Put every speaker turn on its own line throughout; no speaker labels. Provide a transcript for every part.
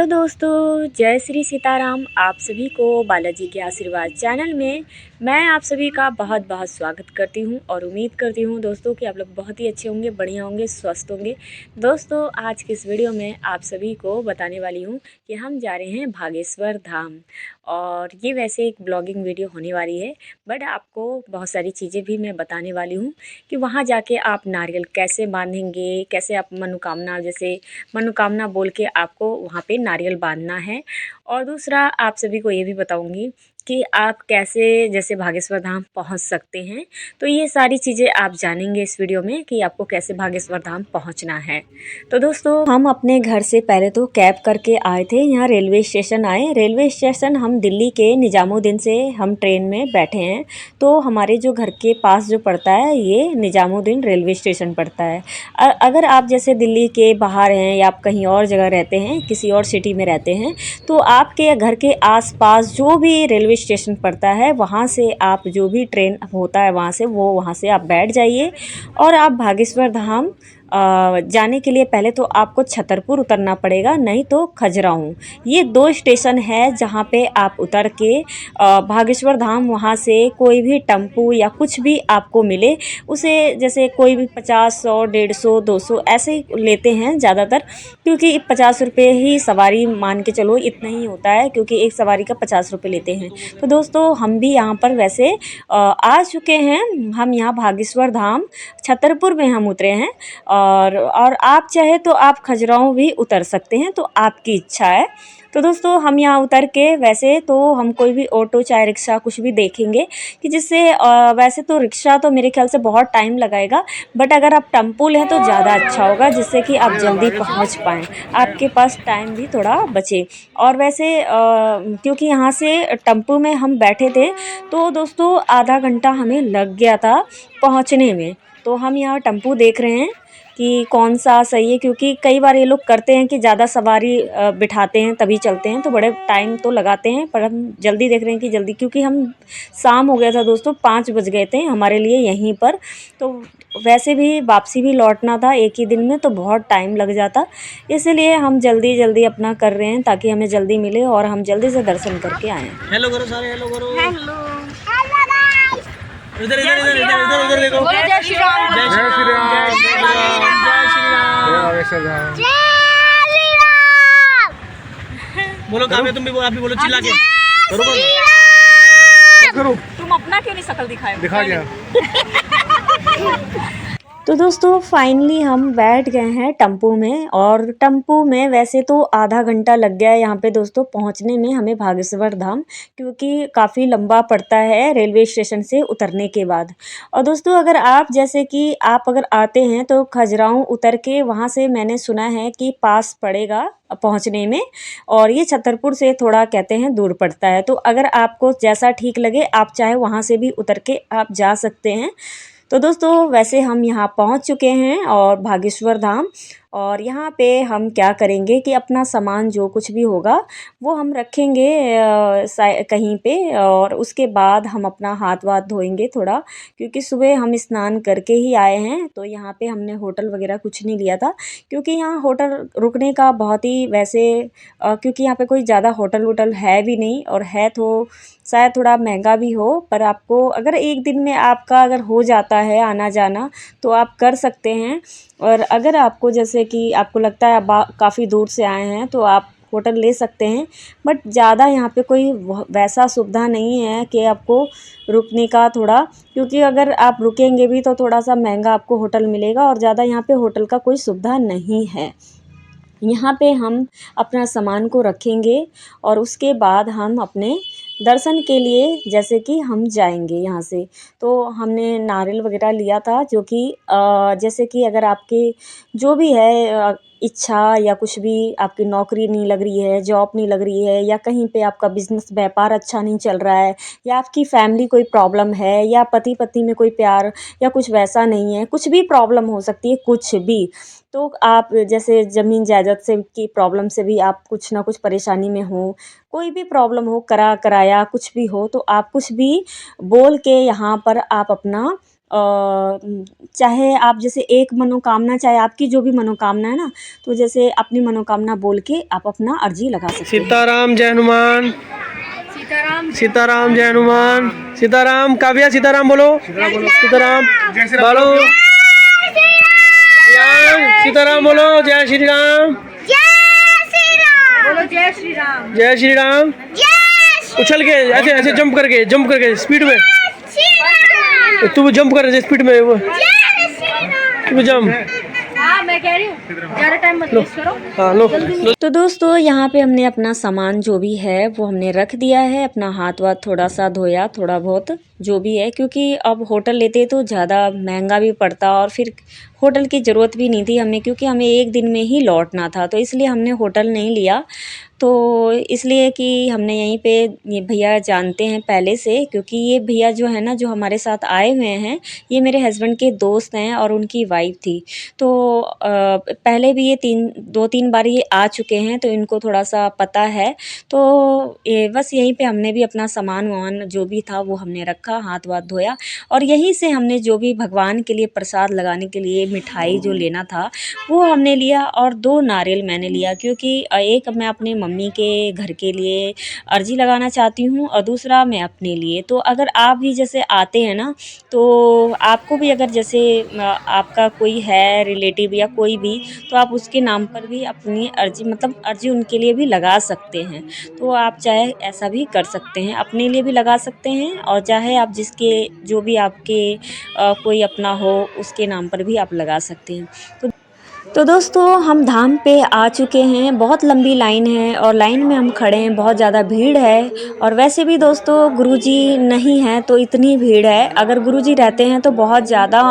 Hello दोस्तों, जय श्री सीताराम। आप सभी को बालाजी के आशीर्वाद चैनल में मैं आप सभी का बहुत बहुत स्वागत करती हूं और उम्मीद करती हूं दोस्तों कि आप लोग बहुत ही अच्छे होंगे, बढ़िया होंगे, स्वस्थ होंगे। दोस्तों, आज की इस वीडियो में आप सभी को बताने वाली हूं कि हम जा रहे हैं भागेश्वर धाम। और ये वैसे एक ब्लॉगिंग वीडियो होने वाली है, बट आपको बहुत सारी चीज़ें भी मैं बताने वाली हूँ कि वहाँ जाके आप नारियल कैसे बांधेंगे, कैसे आप मनोकामना, जैसे मनोकामना बोल के आपको वहाँ पे नारियल बांधना है। और दूसरा आप सभी को ये भी बताऊंगी कि आप कैसे जैसे भागेश्वर धाम पहुँच सकते हैं। तो ये सारी चीज़ें आप जानेंगे इस वीडियो में कि आपको कैसे भागेश्वर धाम पहुँचना है। तो दोस्तों, हम अपने घर से पहले तो कैब करके आए थे, यहाँ रेलवे स्टेशन आए। रेलवे स्टेशन हम दिल्ली के निजामुद्दीन से हम ट्रेन में बैठे हैं। तो हमारे जो घर के पास जो पड़ता है ये निजामुद्दीन रेलवे स्टेशन पड़ता है। अगर आप जैसे दिल्ली के बाहर हैं या आप कहीं और जगह रहते हैं, किसी और सिटी में रहते हैं, तो आपके घर के आसपास जो भी रेलवे स्टेशन पड़ता है वहाँ से आप जो भी ट्रेन होता है वहाँ से आप बैठ जाइए। और आप भागेश्वर धाम जाने के लिए पहले तो आपको छतरपुर उतरना पड़ेगा, नहीं तो खजुराहो। ये दो स्टेशन है जहाँ पे आप उतर के भागेश्वर धाम वहाँ से कोई भी टेम्पू या कुछ भी आपको मिले उसे, जैसे कोई भी 50, 100, 150, 200 ऐसे लेते हैं ज़्यादातर, क्योंकि 50 रुपये ही सवारी मान के चलो, इतना ही होता है, क्योंकि एक सवारी का 50 रुपये लेते हैं। तो दोस्तों, हम भी यहाँ पर वैसे आ चुके हैं। हम यहाँ भागेश्वर धाम छतरपुर में हम उतरे हैं। और आप चाहे तो आप खजुराहो भी उतर सकते हैं, तो आपकी इच्छा है। तो दोस्तों, हम यहाँ उतर के वैसे तो हम कोई भी ऑटो चाहे रिक्शा कुछ भी देखेंगे कि जिससे वैसे तो रिक्शा तो मेरे ख्याल से बहुत टाइम लगाएगा, बट अगर आप टेम्पो लें तो ज़्यादा अच्छा होगा, जिससे कि आप जल्दी पहुँच पाएँ, आपके पास टाइम भी थोड़ा बचे। और वैसे क्योंकि यहाँ से टेम्पो में हम बैठे थे तो दोस्तों आधा घंटा हमें लग गया था पहुँचने में। तो हम यहाँ टेम्पो देख रहे हैं कि कौन सा सही है, क्योंकि कई बार ये लोग करते हैं कि ज़्यादा सवारी बिठाते हैं तभी चलते हैं, तो बड़े टाइम तो लगाते हैं। पर हम जल्दी देख रहे हैं कि जल्दी, क्योंकि हम शाम हो गया था दोस्तों, 5 बज गए थे हमारे लिए यहीं पर। तो वैसे भी वापसी भी लौटना था एक ही दिन में, तो बहुत टाइम लग जाता, इसलिए हम जल्दी जल्दी अपना कर रहे हैं ताकि हमें जल्दी मिले और हम जल्दी से दर्शन करके आएँ।
हेलो करो सारे, हेलो करो।
हेलो,
इधर इधर इधर इधर इधर इधर देखो।
जय श्री राम,
जय श्री राम, जय श्री राम, जय श्री राम। बोलो काव्य, तुम भी आप भी बोलो चिल्ला के। करो।
तुम अपना क्यों नहीं शकल दिखाए?
दिखा दिया।
तो दोस्तों, फाइनली हम बैठ गए हैं टेम्पो में। और टेम्पो में वैसे तो आधा घंटा लग गया है यहाँ पे दोस्तों पहुँचने में हमें भागेश्वर धाम, क्योंकि काफ़ी लंबा पड़ता है रेलवे स्टेशन से उतरने के बाद। और दोस्तों, अगर आप जैसे कि आप अगर आते हैं तो खजुराहो उतर के वहाँ से मैंने सुना है कि पास पड़ेगा पहुँचने में, और ये छतरपुर से थोड़ा कहते हैं दूर पड़ता है। तो अगर आपको जैसा ठीक लगे आप चाहे वहाँ से भी उतर के आप जा सकते हैं। तो दोस्तों, वैसे हम यहाँ पहुँच चुके हैं और भागेश्वर धाम। और यहाँ पे हम क्या करेंगे कि अपना सामान जो कुछ भी होगा वो हम रखेंगे कहीं पे, और उसके बाद हम अपना हाथ वाथ धोएंगे थोड़ा, क्योंकि सुबह हम स्नान करके ही आए हैं। तो यहाँ पे हमने होटल वगैरह कुछ नहीं लिया था, क्योंकि यहाँ होटल रुकने का बहुत ही वैसे क्योंकि यहाँ पे कोई ज़्यादा होटल वोटल है भी नहीं, और है तो शायद थोड़ा महंगा भी हो। पर आपको अगर एक दिन में आपका अगर हो जाता है आना जाना तो आप कर सकते हैं। और अगर आपको जैसे कि आपको लगता है आप काफ़ी दूर से आए हैं तो आप होटल ले सकते हैं, बट ज़्यादा यहाँ पे कोई वैसा सुविधा नहीं है कि आपको रुकने का थोड़ा, क्योंकि अगर आप रुकेंगे भी तो थोड़ा सा महंगा आपको होटल मिलेगा, और ज़्यादा यहाँ पे होटल का कोई सुविधा नहीं है। यहाँ पे हम अपना सामान को रखेंगे और उसके बाद हम अपने दर्शन के लिए जैसे कि हम जाएंगे यहाँ से। तो हमने नारियल वगैरह लिया था, जो कि जैसे कि अगर आपके जो भी है इच्छा, या कुछ भी आपकी नौकरी नहीं लग रही है, जॉब नहीं लग रही है, या कहीं पे आपका बिजनेस व्यापार अच्छा नहीं चल रहा है, या आपकी फैमिली कोई प्रॉब्लम है, या पति पत्नी में कोई प्यार या कुछ वैसा नहीं है, कुछ भी प्रॉब्लम हो सकती है, कुछ भी। तो आप जैसे ज़मीन जायदाद से की प्रॉब्लम से भी आप कुछ ना कुछ परेशानी में हो, कोई भी प्रॉब्लम हो, किराया कुछ भी हो, तो आप कुछ भी बोल के यहाँ पर आप अपना चाहे आप जैसे एक मनोकामना, चाहे आपकी जो भी मनोकामना है ना, तो जैसे अपनी मनोकामना बोल के आप अपना अर्जी लगा सकते हैं।
सीताराम जय हनुमान। सीताराम जय हनुमान। सीताराम काव्या सीताराम बोलो। सीताराम बोलो। सीताराम बोलो। जय श्री राम।
बोलो जय श्री राम।
जय श्री राम। उछल के ऐसे ऐसे जंप करके स्पीड में तू जंप कर स्पीड में वो तू जंप।
हाँ मैं कह रही हूँ ज़्यादा टाइम मत वेस्ट करो।
हाँ लो।
तो दोस्तों यहाँ पे हमने अपना सामान जो भी है वो हमने रख दिया है, अपना हाथ वाथ थोड़ा सा धोया, थोड़ा बहुत जो भी है, क्योंकि अब होटल लेते तो ज़्यादा महंगा भी पड़ता और फिर होटल की ज़रूरत भी नहीं थी हमें, क्योंकि हमें एक दिन में ही लौटना था, तो इसलिए हमने होटल नहीं लिया। तो इसलिए कि हमने यहीं पे, ये भैया जानते हैं पहले से, क्योंकि ये भैया जो है ना, जो हमारे साथ आए हुए हैं, ये मेरे हस्बैंड के दोस्त हैं और उनकी वाइफ थी। तो पहले भी ये 2-3 बार ये आ चुके हैं, तो इनको थोड़ा सा पता है। तो ये बस यहीं पे हमने भी अपना सामान वामान जो भी था वो हमने रखा, हाथ वाथ धोया, और यहीं से हमने जो भी भगवान के लिए प्रसाद लगाने के लिए मिठाई जो लेना था वो हमने लिया, और 2 नारियल मैंने लिया, क्योंकि एक मैं अपने मम्मी के घर के लिए अर्जी लगाना चाहती हूँ और दूसरा मैं अपने लिए। तो अगर आप भी जैसे आते हैं ना, तो आपको भी अगर जैसे आपका कोई है रिलेटिव या कोई भी, तो आप उसके नाम पर भी अपनी अर्जी, मतलब अर्जी उनके लिए भी लगा सकते हैं। तो आप चाहे ऐसा भी कर सकते हैं, अपने लिए भी लगा सकते हैं, और चाहे आप जिसके जो भी आपके कोई अपना हो उसके नाम पर भी आप लगा सकते हैं। तो दोस्तों हम धाम पे आ चुके हैं, बहुत लंबी लाइन है और लाइन में हम खड़े हैं, बहुत ज़्यादा भीड़ है। और वैसे भी दोस्तों गुरुजी नहीं है तो इतनी भीड़ है, अगर गुरुजी रहते हैं तो बहुत ज़्यादा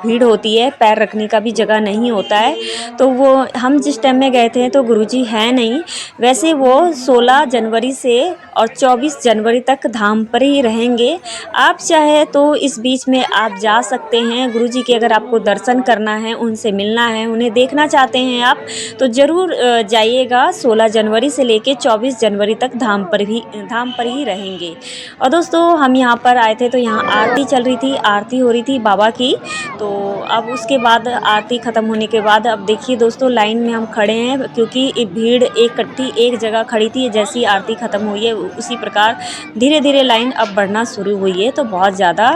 भीड़ होती है, पैर रखने का भी जगह नहीं होता है। तो वो हम जिस टाइम में गए थे तो गुरुजी है नहीं। वैसे वो 16 जनवरी से और 24 जनवरी तक धाम पर ही रहेंगे। आप चाहे तो इस बीच में आप जा सकते हैं, गुरुजी के अगर आपको दर्शन करना है, उनसे मिलना है, उन्हें देखना चाहते हैं आप, तो ज़रूर जाइएगा। 16 जनवरी से लेके 24 जनवरी तक धाम पर ही रहेंगे। और दोस्तों हम यहाँ पर आए थे तो यहाँ आरती चल रही थी, आरती हो रही थी बाबा की। तो अब उसके बाद आरती ख़त्म होने के बाद अब देखिए दोस्तों लाइन में हम खड़े हैं, क्योंकि भीड़ इकट्ठी एक जगह खड़ी थी। जैसी आरती ख़त्म हुई है उसी प्रकार धीरे धीरे लाइन अब बढ़ना शुरू हुई है। तो बहुत ज़्यादा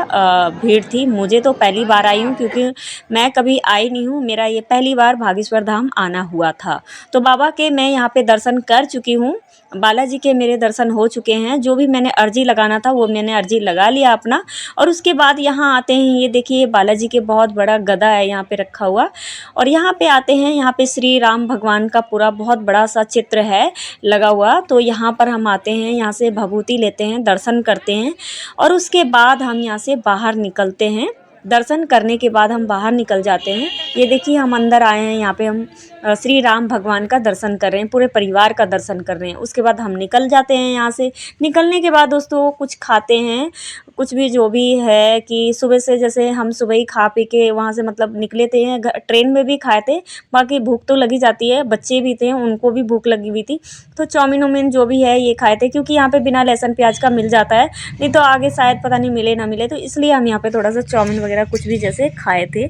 भीड़ थी। मुझे तो पहली बार आई हूँ, क्योंकि मैं कभी आई नहीं हूँ, मेरा ये पहली बार भागेश्वर धाम आना हुआ था। तो बाबा के मैं यहाँ पे दर्शन कर चुकी हूँ, बालाजी के मेरे दर्शन हो चुके हैं। जो भी मैंने अर्जी लगाना था वो मैंने अर्जी लगा लिया अपना। और उसके बाद यहाँ आते हैं, ये देखिए बालाजी के बहुत बड़ा गदा है यहाँ पे रखा हुआ। और यहाँ पे आते हैं, यहाँ पे श्री राम भगवान का पूरा बहुत बड़ा सा चित्र है लगा हुआ। तो यहाँ पर हम आते हैं, यहाँ से भभूति लेते हैं, दर्शन करते हैं, और उसके बाद हम यहाँ से बाहर निकलते हैं। दर्शन करने के बाद हम बाहर निकल जाते हैं। ये देखिए हम अंदर आए हैं, यहाँ पे हम श्री राम भगवान का दर्शन कर रहे हैं, पूरे परिवार का दर्शन कर रहे हैं। उसके बाद हम निकल जाते हैं यहाँ से। निकलने के बाद दोस्तों कुछ खाते हैं, कुछ भी जो भी है, कि सुबह से जैसे हम सुबह ही खा पी के वहाँ से मतलब निकले थे। ट्रेन में भी खाए थे, बाकी भूख तो लगी जाती है, बच्चे भी थे उनको भी भूख लगी हुई थी। तो चाउमीन उमीन जो भी है ये खाए थे, क्योंकि यहाँ पे बिना लहसुन प्याज का मिल जाता है, नहीं तो आगे शायद पता नहीं मिले ना मिले, तो इसलिए हम यहाँ पे थोड़ा सा चाउमीन वगैरह कुछ भी जैसे खाए थे।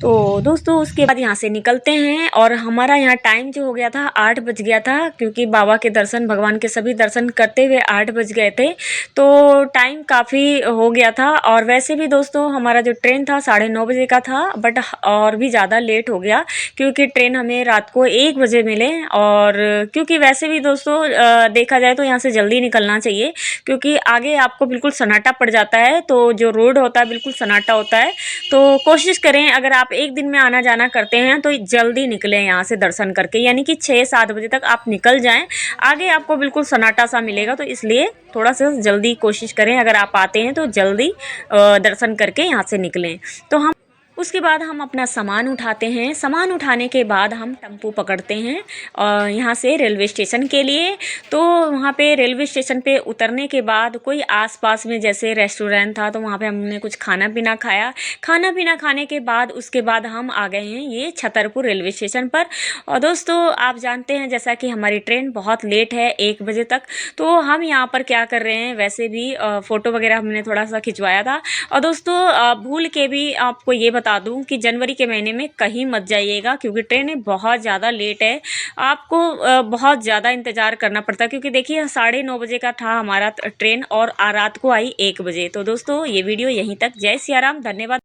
तो दोस्तों उसके बाद यहाँ से निकलते हैं, और हमारा यहाँ टाइम जो हो गया था 8 बज गया था, क्योंकि बाबा के दर्शन, भगवान के सभी दर्शन करते हुए 8 बज गए थे। तो टाइम काफ़ी हो गया था। और वैसे भी दोस्तों हमारा जो ट्रेन था 9:30 बजे का था, बट और भी ज़्यादा लेट हो गया, क्योंकि ट्रेन हमें रात को 1 बजे मिले। और क्योंकि वैसे भी दोस्तों देखा जाए तो यहाँ से जल्दी निकलना चाहिए, क्योंकि आगे आपको बिल्कुल सन्नाटा पड़ जाता है। तो जो रोड होता है बिल्कुल सन्नाटा होता है। तो कोशिश करें, अगर आप एक दिन में आना जाना करते हैं तो जल्दी निकलें यहाँ से दर्शन करके, यानी कि 6-7 बजे तक आप निकल जाएं। आगे आपको बिल्कुल सन्नाटा सा मिलेगा, तो इसलिए थोड़ा सा जल्दी कोशिश करें, अगर आप आते हैं तो जल्दी दर्शन करके यहाँ से निकलें। तो हम उसके बाद हम अपना सामान उठाते हैं। सामान उठाने के बाद हम टेम्पो पकड़ते हैं और यहाँ से रेलवे स्टेशन के लिए। तो वहाँ पे रेलवे स्टेशन पे उतरने के बाद कोई आसपास में जैसे रेस्टोरेंट था तो वहाँ पे हमने कुछ खाना पीना खाया। खाना पीना खाने के बाद उसके बाद हम आ गए हैं ये छतरपुर रेलवे स्टेशन पर। और दोस्तों आप जानते हैं जैसा कि हमारी ट्रेन बहुत लेट है 1 बजे तक, तो हम यहाँ पर क्या कर रहे हैं, वैसे भी फ़ोटो वगैरह हमने थोड़ा सा खिंचवाया था। और दोस्तों भूल के भी आपको ये बता दूँ कि जनवरी के महीने में कहीं मत जाइएगा क्योंकि ट्रेनें बहुत ज़्यादा लेट है। आपको बहुत ज़्यादा इंतज़ार करना पड़ता है क्योंकि देखिए 9:30 बजे का था हमारा ट्रेन और रात को आई 1 बजे। तो दोस्तों ये वीडियो यहीं तक। जय सिया राम, धन्यवाद।